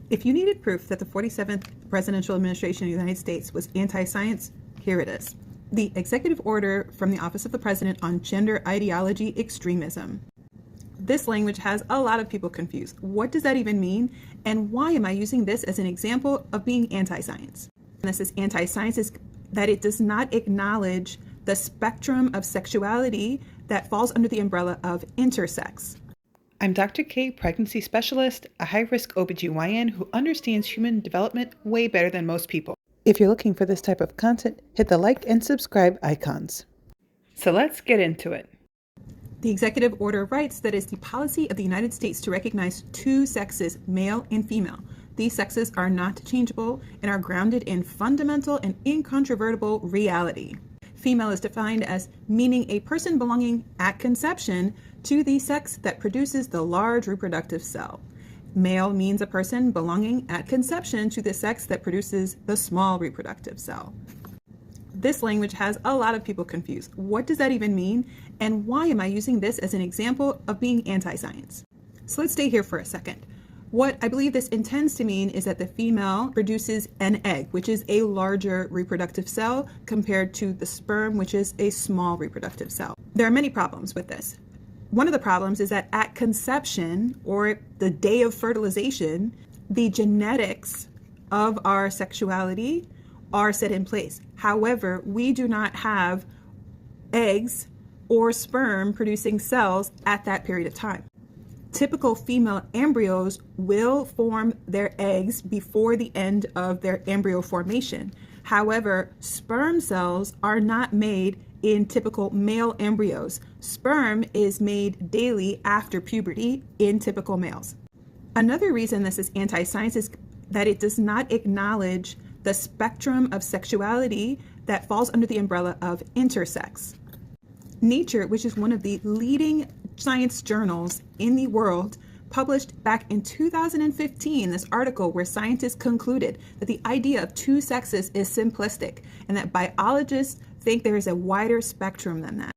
If you needed proof that the 47th presidential administration of the United States was anti-science, here it is. The executive order from the Office of the President on gender ideology extremism. This language has a lot of people confused. What does that even mean? And why am I using this as an example of being anti-science? And this is anti-science is that it does not acknowledge the spectrum of sexuality that falls under the umbrella of intersex. I'm Dr. K, pregnancy specialist, a high-risk OBGYN who understands human development way better than most people. If you're looking for this type of content, hit the like and subscribe icons. So let's get into it. The executive order writes that it's the policy of the United States to recognize two sexes, male and female. These sexes are not changeable and are grounded in fundamental and incontrovertible reality. Female is defined as meaning a person belonging at conception to the sex that produces the large reproductive cell. Male means a person belonging at conception to the sex that produces the small reproductive cell. This language has a lot of people confused. What does that even mean? And why am I using this as an example of being anti-science? So let's stay here for a second. What I believe this intends to mean is that the female produces an egg, which is a larger reproductive cell compared to the sperm, which is a small reproductive cell. There are many problems with this. One of the problems is that at conception, or the day of fertilization, the genetics of our sexuality are set in place. However, we do not have eggs or sperm producing cells at that period of time. Typical female embryos will form their eggs before the end of their embryo formation. However, sperm cells are not made in typical male embryos. Sperm is made daily after puberty in typical males. Another reason this is anti-science is that it does not acknowledge the spectrum of sexuality that falls under the umbrella of intersex. Nature, which is one of the leading science journals in the world, published back in 2015 this article where scientists concluded that the idea of two sexes is simplistic and that biologists think there is a wider spectrum than that.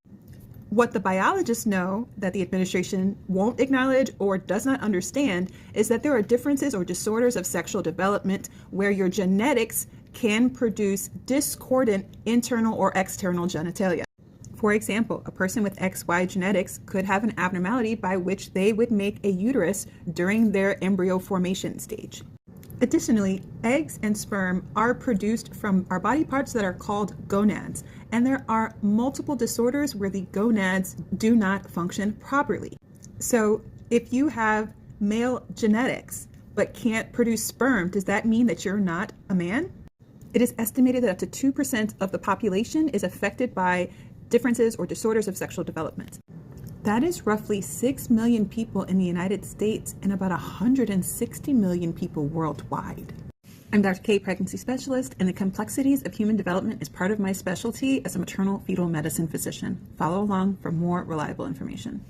What the biologists know that the administration won't acknowledge or does not understand is that there are differences or disorders of sexual development where your genetics can produce discordant internal or external genitalia. For example, a person with XY genetics could have an abnormality by which they would make a uterus during their embryo formation stage. Additionally, eggs and sperm are produced from our body parts that are called gonads, and there are multiple disorders where the gonads do not function properly. So if you have male genetics but can't produce sperm, does that mean that you're not a man? It is estimated that up to 2% of the population is affected by differences or disorders of sexual development. That is roughly 6 million people in the United States and about 160 million people worldwide. I'm Dr. K, pregnancy specialist, and the complexities of human development is part of my specialty as a maternal fetal medicine physician. Follow along for more reliable information.